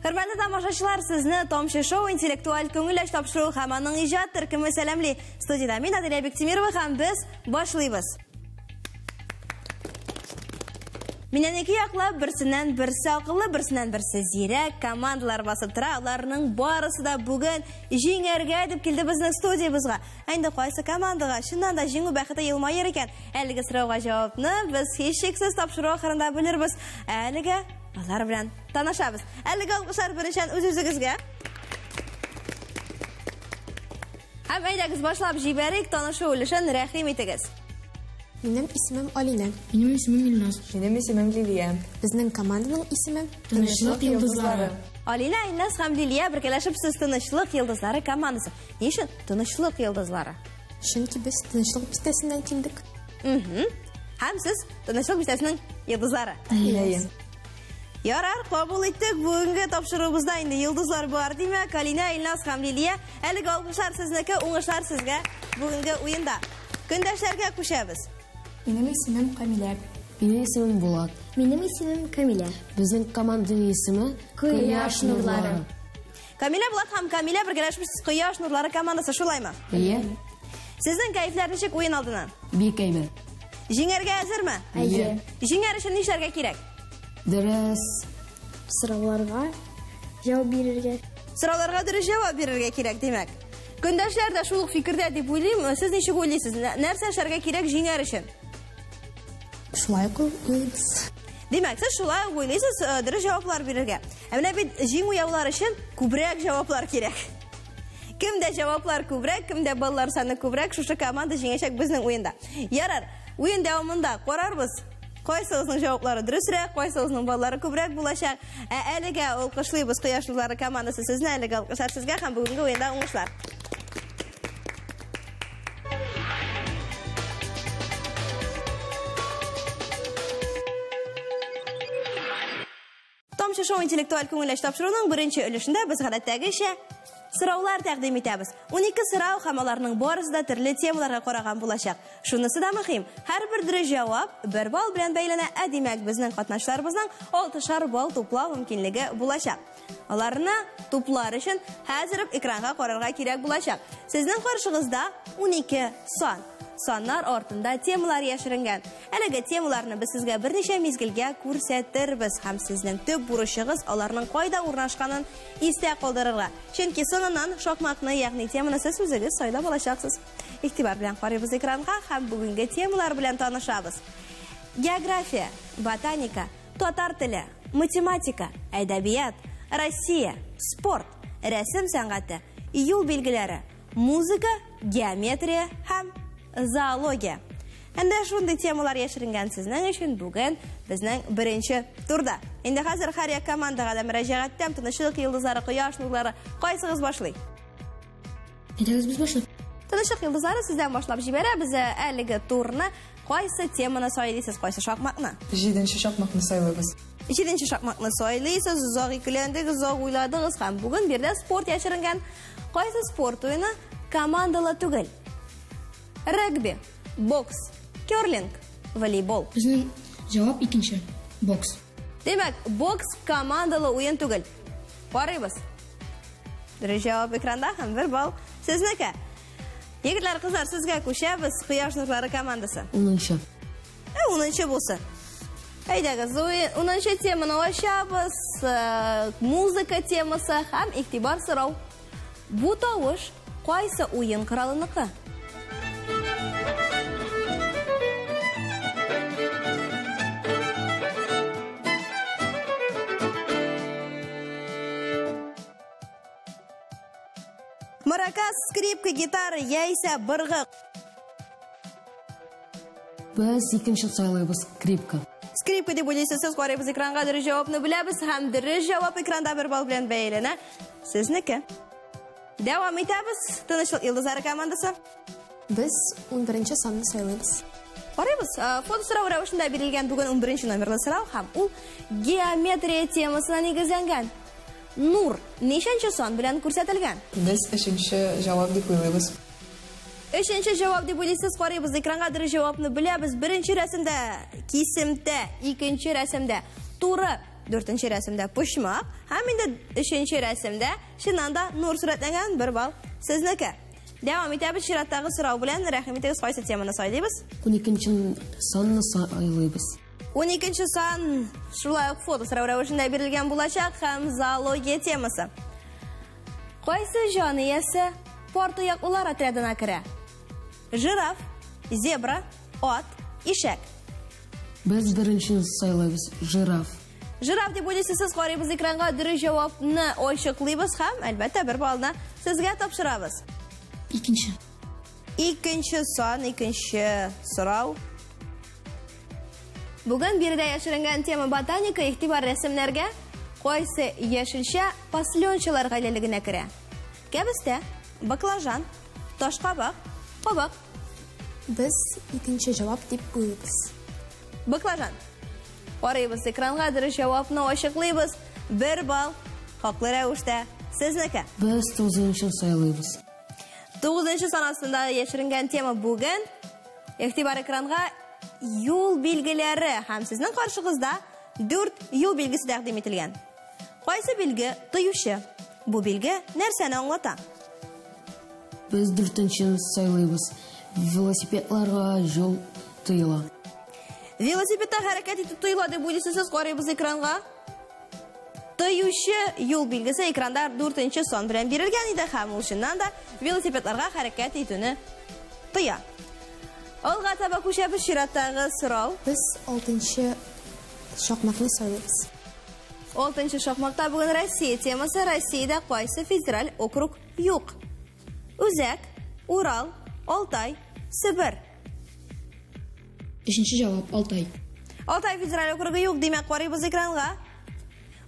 Hürmetli тамашачылар, sizni Tomchi Show intellektual көңіләш тапшыру һәм аның иҗат төркеме сәламли. Студияда мин Аделя Бектимирова һәм без башлыйбыз. Миннән ике яклап берсеннән берсе акыллы, берсеннән берсе зирәк командалар басып тора. Аларның барысы да бүген җиңәргә дип килде безнең студиябызга. Инде кайсы командага чыннан да җиңү бәхете елмайыр икән? Әлеге сорауга җавапны без һичшиксез тапшыру ахырында белербез. Әлегә алар белән танышабыз. Әлеге алкышлар беренчән үз-үзегезгә. Һәм әйдәгез башлап җибәрик, танышу өлешен рәхим итегез. Минем исемем Алина. Минем исемем Илназ. Минем исемем Лилия. Безнең команданың исеме Тынычлык йолдызлары. Алина, Илназ һәм Лилия бергәләшеп сез Тынычлык йолдызлары командасы. Ни өчен Тынычлык йолдызлары? Чөнки без Тынычлык бистәсеннән килдек. Һәм сез Тынычлык бистәсенең йолдызлары. Ярар, кабул иттек. Бүгенге тапшыруыбызда инде йолдызлар бар, димәк, Алина, Илназ һәм Лилия. Әлеге алкышлар сезнеке, уңышлар сезгә бүгенге уенда. Көндәшләргә күчәбез. Минем исемем Камилә. Минем исемем Булат. Минем исемем Камилә. Безнең команданың исеме Кояш нурлары. Камилә, Булат һәм Камилә бергәләшеп Кояш нурлары командасы, шулаймы? Әйе. Сезнең кайфлар ничек уен алдыннан? Бик әйбәт. Җиңәргә әзерме? Әйе. Җиңәр өчен нишләргә кирәк? Дөрес. Сорауларга җавап бирергә. Сорауларга дөрес җавап бирергә кирәк, димәк. Көндәшләр дә шул ук фикердә дип уйлыйм. Сез ничек уйлыйсыз? Нәрсә эшләргә кирәк җиңәр өчен? Шулай уйлыйбыз. Димәк, сез шулай уйлыйсыз, дөрес җаваплар бирергә. Ә менә бит җиңү яулар өчен күбрәк җаваплар кирәк. Кемдә җаваплар күбрәк, кемдә баллар саны күбрәк, шушы команда җиңәчәк безнең уенда. Ярар, уен дәвамында карарбыз. Кайсыгызның җаваплары дөресрәк, кайсыгызның баллары күбрәк булачак. Әлегә алкышлыйбыз Кояш нурлары командасы сезне, әлегә алкышлар сезгә һәм бүгенге уенда уңышлар. Tomchi Show intellektual күңелләш тапшыруның беренче өлешендә без гадәттәгечә сораулар тәкъдим итәбез. 12 сорау һәм аларның барысы да төрле темаларга караган булачак. Шунысы да мөһим. Һәрбер дөрес җавап 1 балл белән бәйләнә. Димәк, безнең катнашчыларыбызның 6 балл туплау мөмкинлеге булачак. Аларны туплар өчен хәзер экранга карарга кирәк булачак. Сезнең каршыгызда 12 сан. Саннар артында темалар яшеренгән. Әлеге темаларны без сезгә берничә мизгелгә күрсәтербез һәм сезнең төп бурычыгыз аларның кайда урнашканын истә калдырырга. Чөнки соңыннан шакмакны, ягъни теманы сез үзегез сайлап алачаксыз. Игътибар белән карыйбыз экранга һәм бүгенге темалар белән танышабыз. География, ботаника, татар теле, математика, әдәбият, Россия, спорт, рәсем сәнгате, юл билгеләре, музыка, геометрия һәм зоология. Әнде шундый темалар яшеренгән сезнең өчен бүген безнең беренче турда. Инде хәзер һәр командага да мөрәҗәгать итәм. Тынычлык йолдызлары, Кояш нурлары, кайсыгыз башлый? Әйдәгез без башлыйк. Тынычлык йолдызлары сездән башлап җибәрәбез. Әлеге турны кайсы теманы сайлыйсыз, кайсы шахматны? 7нче шахматны сайлыйбыз. 7нче шахматны сайлыйсыз, озак икеләндегез, озак уйладыгыз һәм бүген бердә спорт яшеренгән. Кайсы спорт уены командалы түгел? Регби, бокс, керлинг, волейбол. Безнең җавап икенче. Бокс. Демәк, бокс командалы уен түгел. Карыйбыз. Дөрес җавап экранда һәм 1 балл сезнеке. Егетләр, кызлар, сезгә күчәбез Кояш нурлары командасы. 10нчы. 10нчы булсын. Әйдәгез, 10нчы теманы ачабыз. Музыка темасы һәм игътибар сорау. Бу тавыш кайсы уен коралыныкы? Маракас, скрипка, гитара, яисә быргы. Без икенче сайлыйбыз скрипка. Скрипка дип уйлыйсыз, сез карыйбыз экранга, дөрес җавапны беләбез һәм дөрес җавап экранда 1 балл белән бәяләнә. Сезнеке. Дәвам итәбез. Тынычлык йолдызлары командасы. Без 11нче санны сайлыйбыз. Карыйбыз. Фото сорау рәвешендә бирелгән бүген 11нче номерлы сорау һәм ул геометрия темасына нигезләнгән. Нур ничәнче сан белән күрсәтелгән? Без 3нче җавап дип уйлыйбыз. 3нче җавап дип уйлыйсыз, карыйбыз экранга, дөрес җавапны беләбез. Беренче рәсемдә кисемдә, икенче рәсемдә туры 4-нче рәсемдә почмак, һәм инде 3-нче рәсемдә чыннан да нур сурәтләнгән 1 балл сезнеке. Дәвам итәбез чираттагы сорау белән. Рәхим итегез, кайсы теманы сайлыйбыз? 12-нче санны сайлыйбыз. 12-нче сан шулай ук фото сорау рәвешендә бирелгән булачак һәм зоология темасы. Кайсы җан иясе портаяклылар отрядына керә? Жираф, зебра, ат, ишәк. Без беренче сайлыйбыз жираф. Жираф дип уйлыйсыз, сез карыйбыз экранга, дөрес җавапны ачыклыйбыз һәм әлбәттә 1 баллны сезгә тапшырабыз. 2-нче. 2-нче сан, 2-нче сорау. Бүген биредә яшеренгән тема ботаника, игътибар рәсемнәргә кайсы яшелчә паслёнчылар гаиләлегенә керә? Кәбестә, баклажан, ташкабак, кабак. Без икенче җавап дип уйлыйбыз. Баклажан. Карыйбыз экранга, дөрес җавапны ачыклыйбыз. 1 балл хаклы рәвештә сезнеке. Без 9-нче сайлыйбыз. 9-нчы сан астында яшеренгән тема бүген игътибар экранга юл билгеләре һәм сезнең каршыгызда 4 юл билгесе тәкъдим ителгән. Кайсы билге тоючы? Бу билге нәрсәне аңлата? Без 4-нче сайлыйбыз. Велосипедларга жол тыела. Велосипедта хәрәкәт итү тыела дип уйлыйсыз, карыйбыз экранга. Тоючы юл билгесе экранда 4-нче сан белән бирелгән иде һәм ул чыннан да велосипедларга хәрәкәт итүне тыя. Алга таба күчәбез чираттагы сорау. Без 6-нчы шахматны сайлыйбыз. 6-нчы шахматта бүген Россия темасы. Россиядә кайсы федераль округ юк? Үзәк, Урал, Алтай, Себер. 3-нче җавап Алтай. Алтай федераль округы юк, димәк карыйбыз экранга.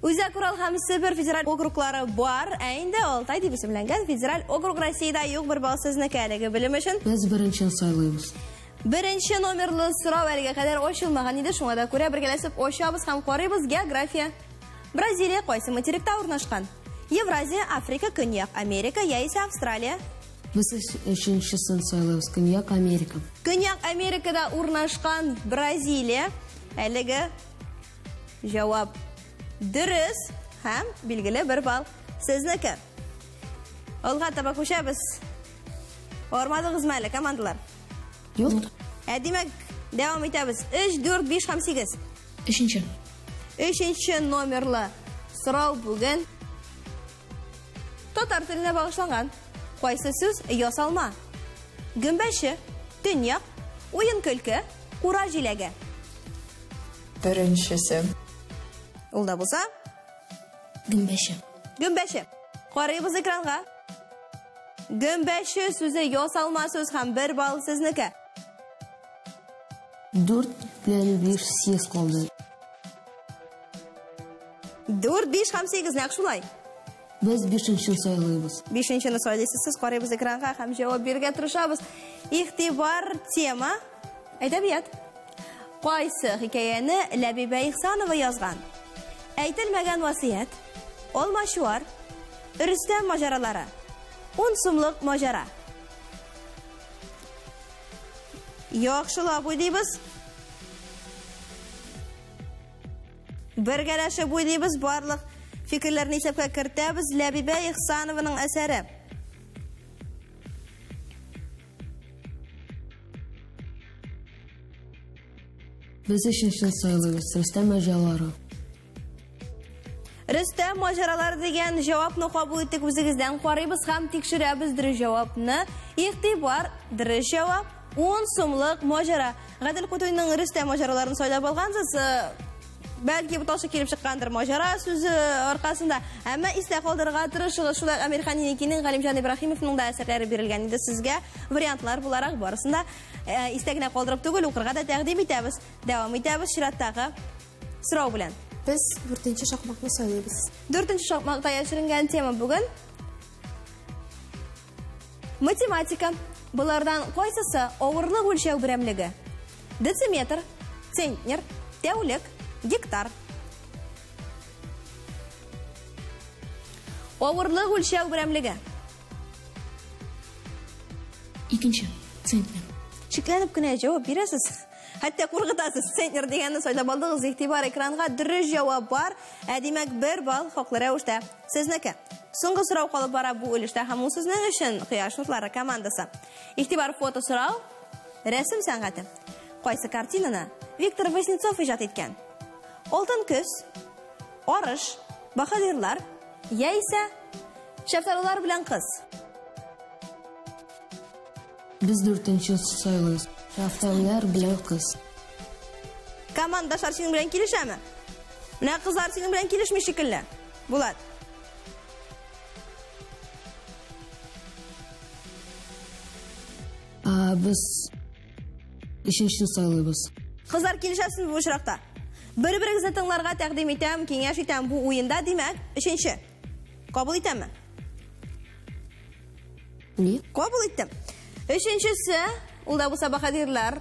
Үзәк, Урал һәм Себер федераль округлары бар, ә инде Алтай дип исемләнгән федераль округ Россиядә юк. 1 балл сезнеке әлеге белем өчен. Без беренче сайлыйбыз. 1-нче номерлы сорау әлегә кадәр ачылмаган иде, шуңа да күрә бергәләшеп ачабыз һәм карыйбыз. География. Бразилия кайсы материкта урнашкан? Евразия, Африка, Көньяк Америка яисә Австралия? Без 3-нче сайлыйбыз. Көньяк Америка. Көньяк Америкада урнашкан Бразилия. Әлеге җавап дөрес һәм билгеле 1 балл сезнеке. Алга таба күчәбез. Армадыгызмы әле, командалар? Юк. Димәк, дәвам итәбез. 3, 4, 5 һәм 8. 3-нче. 3-нче номерлы сорау бүген татар теленә багышланган. Кайсы сүз ясалма? Гөмбәче, төньяк, уен-көлке, кура җиләге. Беренчесе. Ул да булса? Гөмбәче. Гөмбәче. Карыйбыз экранга. Гөмбәче сүзе ясалма сүз һәм 1 балл сезнеке. 4 белән 5 8 калды. 4, 5 һәм 8 нәкъ шулай. Без 5-нче сайлыйбыз. 5-нчене сайлыйсыз, сез карыйбыз экранга һәм җавап бирергә тырышабыз. Игътибар тема әдәбият. Кайсы хикәяне Ләбибә Ихсанова язган? Әйтелмәгән васыят, Алмачуар, Рөстәм маҗаралары, 10 сумлык маҗара. Яхшылап уйлыйбыз. Бергәләшеп уйлыйбыз, барлык фикерләрне исәпкә кертәбез. Ләбибә Ихсанованың әсәре. Без 3-нче сайлыйбыз. Рөстәм маҗаралары. Рөстәм маҗаралары дигән җавапны кабул иттек, үзегездән карыйбыз һәм тикшерәбез дөрес җавапны. Игътибар, дөрес җавап 10 сумлык маҗара. Гадел Кутуйның Рөстәм маҗараларын сайлап алгансыз. Бәлки бу ташы килеп чыккандыр маҗара сүзе аркасында. Әмма истә калдырырга тырышыгыз. Шулай Әмирхан Еникинең, Галимҗан Ибраһимовның да әсәрләре бирелгән иде сезгә. Вариантлар буларак барысында истә генә калдырып түгел, укырга да тәкъдим итәбез. Дәвам итәбез чираттагы сорау белән. Без 4-нче шахматны сайлыйбыз. 4-нче шахматта яшеренгән тема бүген математика. Булардан кайсысы авырлык үлчәү берәмлеге? Дециметр, центнер, тәүлек, гектар. Авырлык үлчәү берәмлеге. 2-нче центнер. Шикләнеп кенә җавап бирәсез. Хәтта куркытасыз. Центнер дигәнне сөйләп алдыгыз. Игътибар экранга дөрес җавап бар. Димәк 1 балл хаклы рәвештә сезнеке. Соңгы сорау калып бара бу өлештә һәм ул сезнең өчен Кояш нурлары командасы. Игътибар фото сорау. Рәсем сәнгате. Кайсы картинаны Виктор Воснецов иҗат иткән? Алтын көз, арыш, баһадирлар, яисә шәфталылар белән кыз. Без 4-нче сайлыйбыз. Шафталылар белән кыз. Командашлар синең белән килешәме? Менә кызлар синең белән килешми шикелле. Булат. Без 3-нче сайлыйбыз. Кызлар килешәсез бу очракта. Бер-берегезне тыңларга тәкъдим итәм, киңәш итәм бу уенда, димәк, 3-нче. Кабул итәме? Ни? Кабул иттем. 3-нчесе, ул да булса баһадирлар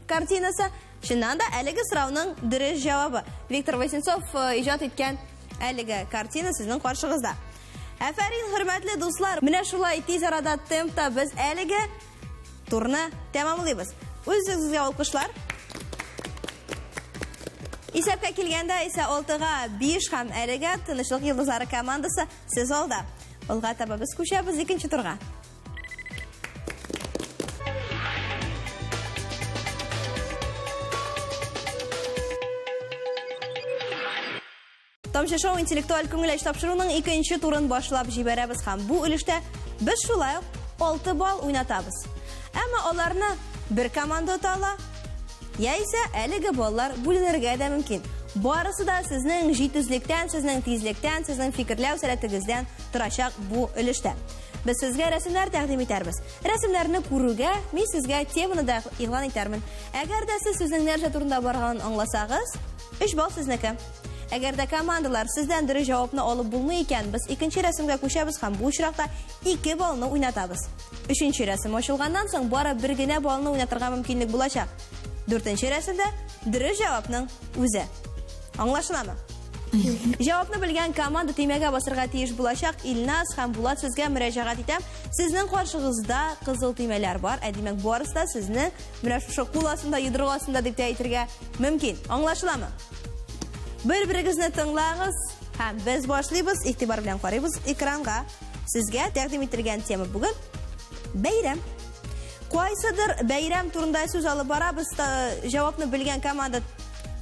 картинасы. Шуннан да әлеге сорауның дөрес җавабы. Виктор Воснецов иҗат иткән әлеге картина сезнең каршыгызда. Афәрин, хөрмәтле дуслар, менә шулай тиз арада темпта без әлеге турны тәмамлыйбыз. Үзегезгә алкышлар. Исәпкә килгәндә исә 6-га 5 һәм әлегә Тынычлык йолдызлары командасы сез алда. Алга таба без күчәбез 2нче турга. Тамчы шоу интеллектуаль күңеләч тапшыруның 2нче турын башлап җибәрәбез һәм бу өлештә без шулай 6 балл уйнатабыз. Әмма аларны бер команда тала, яисә әлеге баллар бүленергә дә мөмкин. Барысы да сезнең җитезлектән, сезнең тизлектән, сезнең фикерләү сәләтегездән торачак бу өлештә. Без сезгә рәсемнәр тәкъдим итәрбез. Рәсемнәрне күрүгә мин сезгә теманы да игълан итәрмен. Әгәр дә сез сезнең нәрсә турында барганын аңласагыз, 3 балл сезнеке. Әгәр дә командалар сездән дөрес җавапны алып булмый икән, без 2нче рәсемгә күчәбез һәм бу очракта 2 баллны уйнатабыз. 3нче рәсем ачылганнан соң бары бер генә баллны уйнатырга мөмкинлек булачак. 4нче рәсемдә дөрес җавапның үзе. Аңлашыламы? Җавапны белгән команда төймәгә басырга тиеш булачак. Илназ һәм Булат сезгә мөрәҗәгать итәм. Сезнең каршыгызда кызыл төймәләр бар. Димәк, барысы да сезне менә шушы кул астында, йодрык астында дип әйтергә мөмкин. Аңлашыламы? Бер-берегезне тыңлагыз һәм без башлыйбыз. Игътибар белән карыйбыз экранга. Сезгә тәкъдим ителгән тема бүген бәйрәм. Кайсыдыр бәйрәм турында сүз алып барабыз. Җавапны белгән команда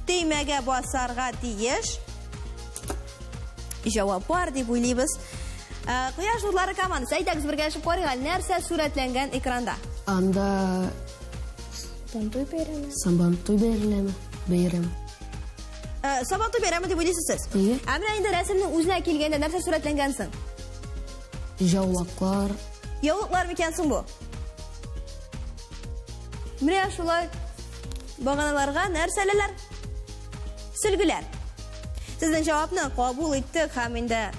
төймәгә басарга тиеш. Җавап бар дип уйлыйбыз. Кояш нурлары командасы, әйдәгез бергәләшеп карыйк, нәрсә сурәтләнгән экранда? Анда Сабантуй бәйрәме. Сабантуй бәйрәме. Сабантуй бәйрәме дип уйлыйсыз сез? Менә инде рәсемнең үзенә килгәндә нәрсә сурәтләнгән соң? Җаваплар. Яулыклар микән соң бу? Менә шулай баганаларга нәрсәләр? Сөлгеләр. Сезнең җавапны кабул иттек һәм инде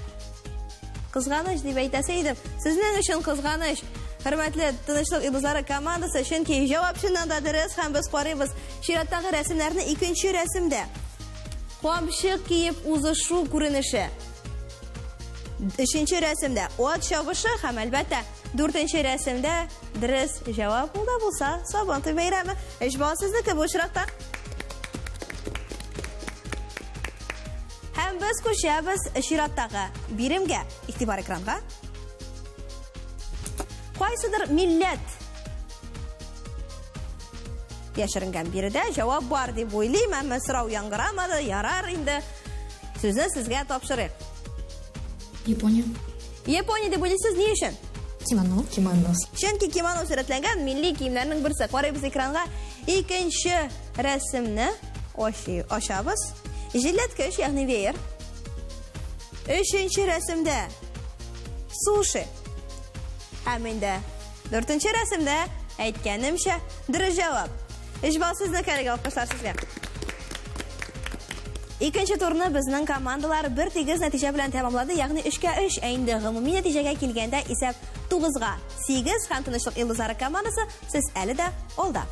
кызганыч дип әйтәсе идем. Сезнең өчен кызганыч. Хөрмәтле Тынычлык йолдызлары командасы, чөнки җавап чыннан да дөрес һәм без карыйбыз чираттагы рәсемнәрне 2нче рәсемдә. Камчы киеп узышу күренеше. 3нче рәсемдә ат чабышы һәм әлбәттә 4нче рәсемдә дөрес җавап булса Сабантуй бәйрәме. 3 балл сезнеке бу очракта. Һәм без күчәбез чираттагы биремгә. Игътибар экранга. Кайсыдыр милләт яшеренгән биредә җавап бар дип уйлыйм, әмма сорау яңгырамады, ярар инде. Сүзне сезгә тапшырыйк. Япония. Япония дип уйлыйсыз, ни өчен? Кимоно. Чөнки кимоно сурәтләнгән милли киемнәрнең берсе. Карыйбыз экранга. 2нче рәсемне ачабыз. Җилләткеч, ягъни веер. 3нче рәсемдә суши. Һәм инде 4нче рәсемдә әйткәнемчә дөрес җавап. 3 балл сезнеке, алкышлар сезгә. 2нче турны безнең командалар бер тигез нәтиҗә белән тәмамлады, ягъни 3-3. Инде гомуми нәтиҗәгә килгәндә исәп 9-га 8 һәм Тынычлык йолдызлары командасы сез әле дә алда.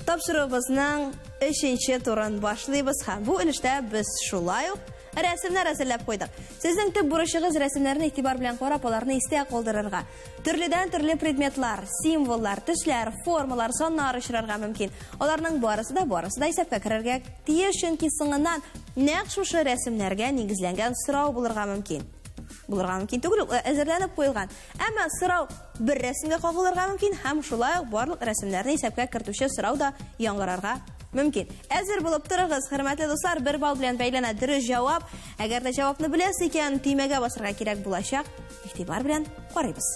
Тапшыруыбызның 3-нче турын башлыйбыз һәм бу өлештә без шулай ук рәсемнәр әзерләп куйдык. Сезнең төп бурычыгыз рәсемнәрне игътибар белән карап, аларны истә калдырырга. Төрледән төрле предметлар, символлар, төсләр, формалар, саннар очрарга мөмкин. Аларның барысы да исәпкә керергә тиеш, чөнки соңыннан нәкъ шушы рәсемнәргә нигезләнгән сорау булырга мөмкин. Түгел, әзерләнеп куелган. Әмма сорау бер рәсемгә кагылырга мөмкин һәм шулай ук барлык рәсемнәрне исәпкә кертүче сорау да яңгырарга мөмкин. Әзер булып торыгыз, хөрмәтле дуслар, 1 балл белән бәйләнә дөрес җавап. Әгәр дә җавапны беләсез икән, төймәгә басырга кирәк булачак. Игътибар белән карыйбыз.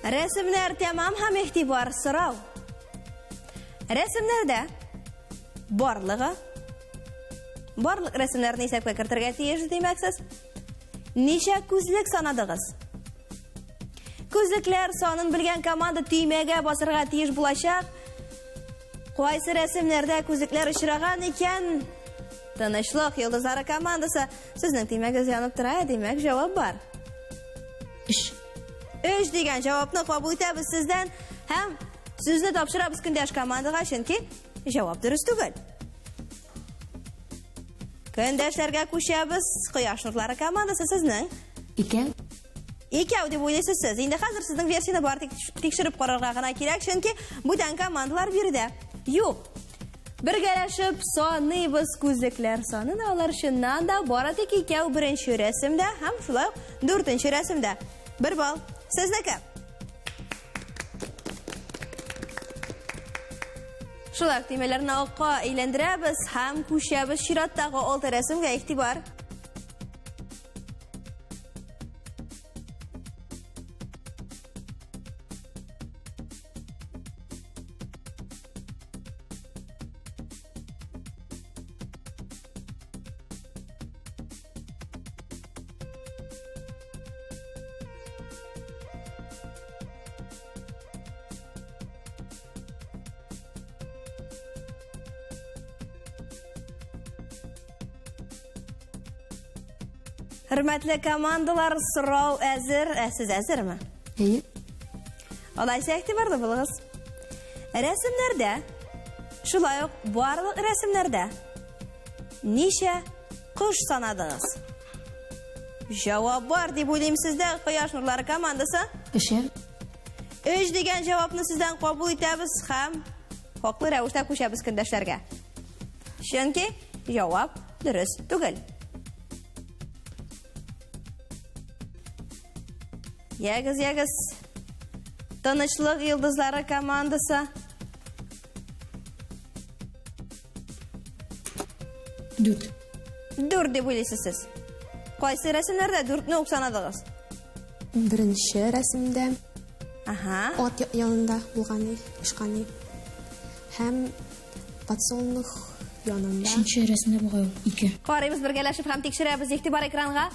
Рәсемнәр тәмам һәм игътибар сорау. Рәсемнәрдә барлык рәсемнәрне исәпкә кертергә тиеш димәксез. Ничә күзлек санадыгыз? Күзлекләр санын белгән команда төймәгә басырга тиеш булачак. Кайсы рәсемнәрдә күзлекләр очраган икән? Тынычлык йолдызлары командасы. Сезнең төймәгез янып тора, димәк җавап бар. 3 дигән җавапны кабул итәбез сездән һәм сезне тапшырабыз көндәш командага, чөнки җавап дөрес түгел. Көндәшләргә күчәбез. Кояш нурлары командасы сезнең 2. 2 дип уйлыйсыз сез. Инде хәзер сезнең версияны бар тикшереп карарга гына кирәк, чөнки бүтән командалар биредә. Юк. Бергәләшеп саныйбыз күзлекләр санын. Алар чыннан да бары тик 2 беренче рәсемдә һәм шулай 4нче рәсемдә. 1 балл. Сезнеке. Шулай төймәләрне акка әйләндерәбез һәм күчәбез чираттагы 6 рәсемгә. Игътибар. Хөрмәтле командалар, сорау әзер. Сез әзерме? Алайса игътибарлы булыгыз. Рәсемнәрдә, шулай ук барлык рәсемнәрдә ничә кош санадыгыз? Җавап бар дип уйлыйм сездә, Кояш нурлары командасы. 3 дигән җавапны сездән кабул итәбез һәм хаклы рәвештә күчәбез көндәшләргә. Чөнки җавап дөрес түгел. Ягыз. Тынычлык йолдызлары командасы. 4 дип уйлыйсыз сез. Кайсы рәсемнәрдә 4-не үк санадыгыз? Беренче рәсемдә ат янында булганы, ушканы. Һәм подсолнух янында. 3нче рәсемдә булган 2. Карыйбыз бергәләшеп һәм тикшерәбез. Игътибар экранга.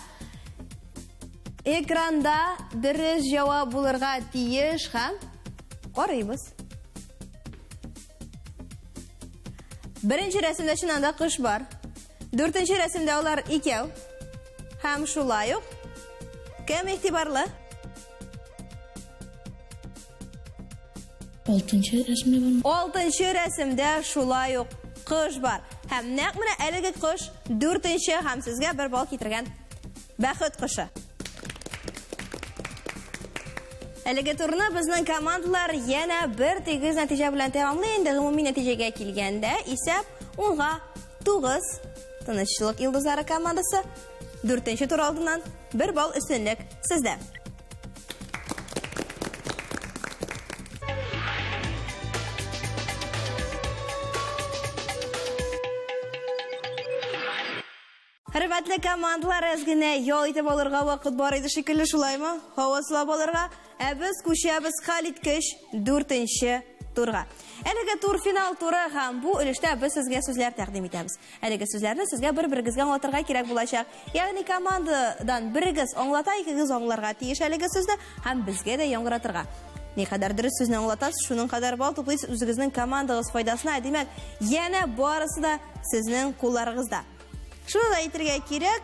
Экранда дөрес җавап булырга тиеш һәм карыйбыз. Беренче рәсемдә чыннан да кош бар. 4нче рәсемдә алар 2. Һәм шулай ук кем игътибарлы? 6нче рәсемдә бар. 6нче рәсемдә шулай ук кош бар. Һәм нәкъ менә әлеге кош 4нче һәм сезгә 1 балл китергән бәхет кошы. Әлеге турны безнең командалар яна 1-9 нәтиҗә белән тәмамлый. Инде гомуми нәтиҗәгә килгәндә исәп 10-9. Тынычлык йолдызлары командасы 4нче тур алдыннан 1 балл өстенлек сездә. Хөрмәтле командалар, әзгенә ял итеп алырга вакыт бар иде шикелле, шулаймы? Һава сулап алырга. Без күчәбез хәлиткеч 4нче турга. Әлеге тур финал туры һәм бу өлештә без сезгә сүзләр тәкъдим итәбез. Әлеге сүзләрне сезгә бер-берегезгә аңлатырга кирәк булачак. Ягъни командадан берегез аңлата, икегез аңларга тиеш әлеге сүзне һәм безгә дә яңгыратырга. Ни кадәр дөрес сүзне аңлатасыз, шуның кадәр бал туплыйсыз үзегезнең командагыз файдасына. Димәк, янә барысы да сезнең кулларыгызда. Шуны да әйтергә кирәк,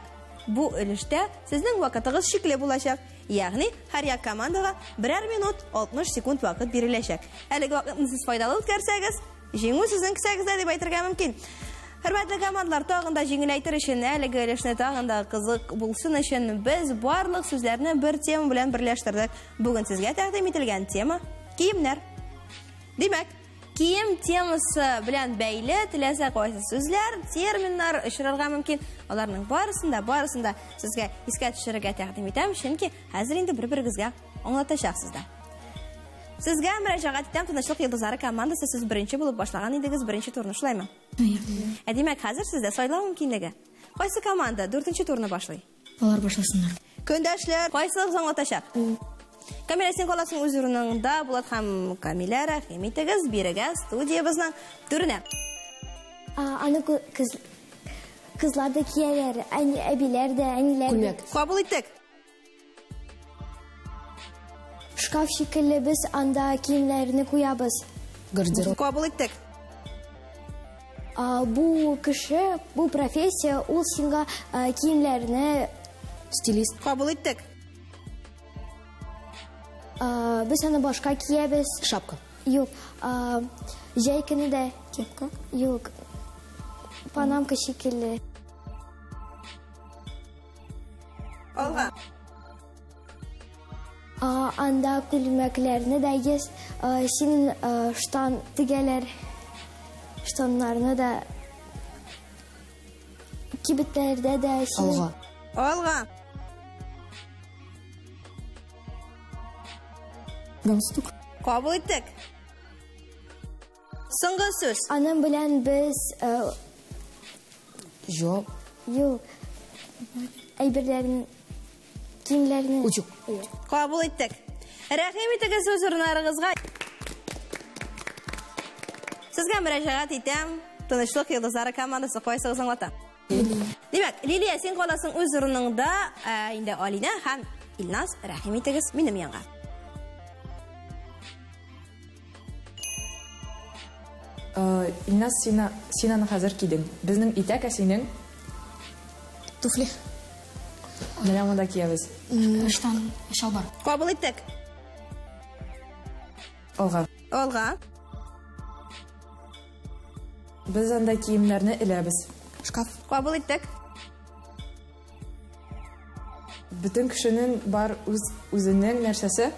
бу өлештә сезнең вакытыгыз шикле булачак. Ягъни, һәр як командага 1 минут 60 секунд вакыт биреләчәк. Әлеге вакытны сез файдалы үткәрсәгез, җиңү сезнең кесәгездә дип әйтергә мөмкин. Хөрмәтле командалар, тагын да җиңеләйтер өчен, әлеге өлешне тагын да кызык булсын өчен без барлык сүзләрне бер тема белән берләштердек. Бүген сезгә тәкъдим ителгән тема киемнәр. Димәк, кием темасы белән бәйле теләсә кайсы сүзләр, терминнар очрарга мөмкин. Аларның барысында сезгә искә төшерергә тәкъдим итәм, чөнки хәзер инде бер-берегезгә аңлатачаксыздар. Сезгә мөрәҗәгать итәм, Тынычлык йолдызлары командасы, сез беренче булып башлаган идегез, беренче турны шулаймы? Димәк, хәзер сездә сайлау мөмкинлеге. Кайсы команда 4нче турны башлый? Алар башласыннар. Көндәшләр кайсылыгыз аңлатачак? Камилә, син каласың үз урыныңда, Булат һәм Камилә, рәхим итегез, бирегез студиябызның түренә. Аны кызлар да кияләр, әбиләр дә, әниләр. Күлмәк. Кабул иттек. Шкаф шикелле без анда киемнәрне куябыз. Гардероб. Кабул иттек. Бу кеше, бу профессия, ул сиңа киемләрне, Стилист. Кабул иттек. без аны башка киябез. Шапка. Юк, җәй көне дә кепка. Юк. Панамка шикелле. Алга. Анда күлмәкләрне дә ес, син штан тегәләр, штаннарны да, кибетләрдә дә син. Алга. Алга. Галстук. Кабул иттек. Соңгы сүз. Аның белән без, Жоп. юк, әйберләрне, киемләрне. Учук. Кабул иттек. Рәхим итегез үз урыннарыгызга. Сезгә мөрәҗәгать итәм. Тынычлык йолдызлары командасы кайсыгыз аңлата? Димәк, Лилия, син каласың үз урыныңда, инде Алина һәм Илназ, рәхим итегез минем янга. Илназ, син аны хәзер кидең. Безнең итәк синең. Туфли. Менә монда киябез. Штан. Шалбар. Кабул иттек. Алга. Алга. Без анда киемнәрне эләбез. Шкаф. Кабул иттек. Бүтән кешенең бар үзенең нәрсәсе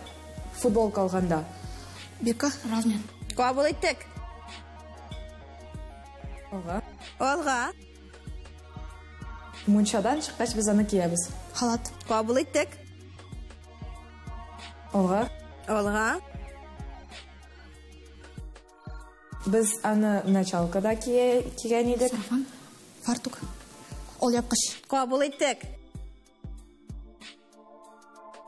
футбол калганда. Бирка. Размен. Кабул иттек. Алга. Алга. Мунчадан чыккач без аны киябез. Халат. Кабул иттек. Алга. Алга. Без аны началкада кигән идек. Сарафан. Фартук. Ол япкыч. Кабул иттек.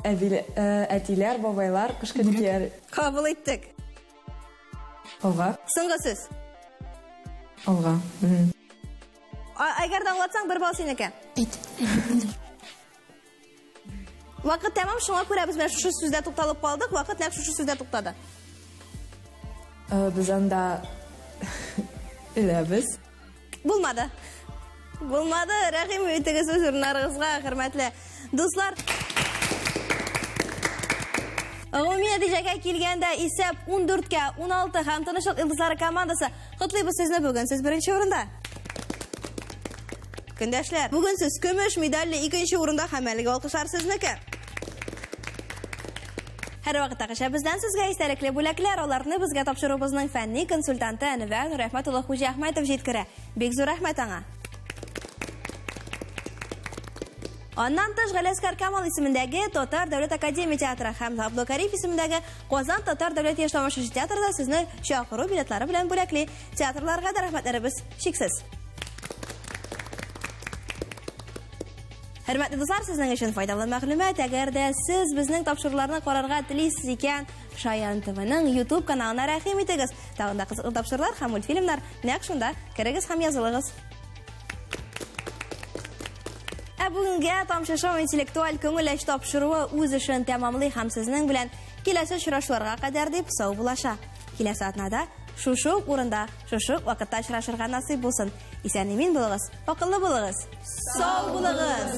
Әтиләр, бабайлар кышкы кияр. Кабул иттек. Алга. Соңгы сүз. Алга. Әгәр дә аңлатсаң, бер бал синеке. Әйт. Вакыт тәмам, шуңа күрә без менә шушы сүздә тукталып калдык. Вакыт нәкъ шушы сүздә туктады. Без анда эләбез. Булмады. Булмады. Рәхим итегез үз урыннарыгызга, хөрмәтле дуслар. Гомуми нәтиҗәгә килгәндә исәп 14-16 һәм Тынычлык йолдызлары командасы котлыйбыз сезне бүген. Сез беренче урында. Көндәшләр, бүген сез көмеш медальле 2нче урында һәм әлеге алкышлар сезнеке. Һәр вакытта бездән сезгә истәлекле бүләкләр, аларны безгә тапшырубызның фәнни консультанты Әнвәр Рәхмәтулла Хуҗа Әхмәтов җиткерә. Бик зур рәхмәт аңа. Аннан тыш Галәскәр Камал исемендәге Татар дәүләт академия театры һәм Абдулкариф исемендәге Казан Татар дәүләт яшь тамашачы театрында сезне чакыру билетлары белән бүләкли. Театрларга да рәхмәтләребез чиксез. Хөрмәтле дуслар, сезнең өчен файдалы мәгълүмат. Әгәр дә сез безнең тапшыруларны карарга телисез икән, Шаян ТВның YouTube каналына рәхим итегез. Тагын да кызыклы тапшырулар һәм мультфильмнар нәкъ шунда керегез һәм язылыгыз. Бүгенгә тамчы шоу интеллектуаль күңел эш тапшыруы үз эшен тәмамлый һәм сезнең белән киләсе очрашуларга кадәр дип сау булаша. Киләсе атнада шушы урында, шушы вакытта очрашырга насыйп булсын. Исән-имин булыгыз, акыллы булыгыз. Сау булыгыз.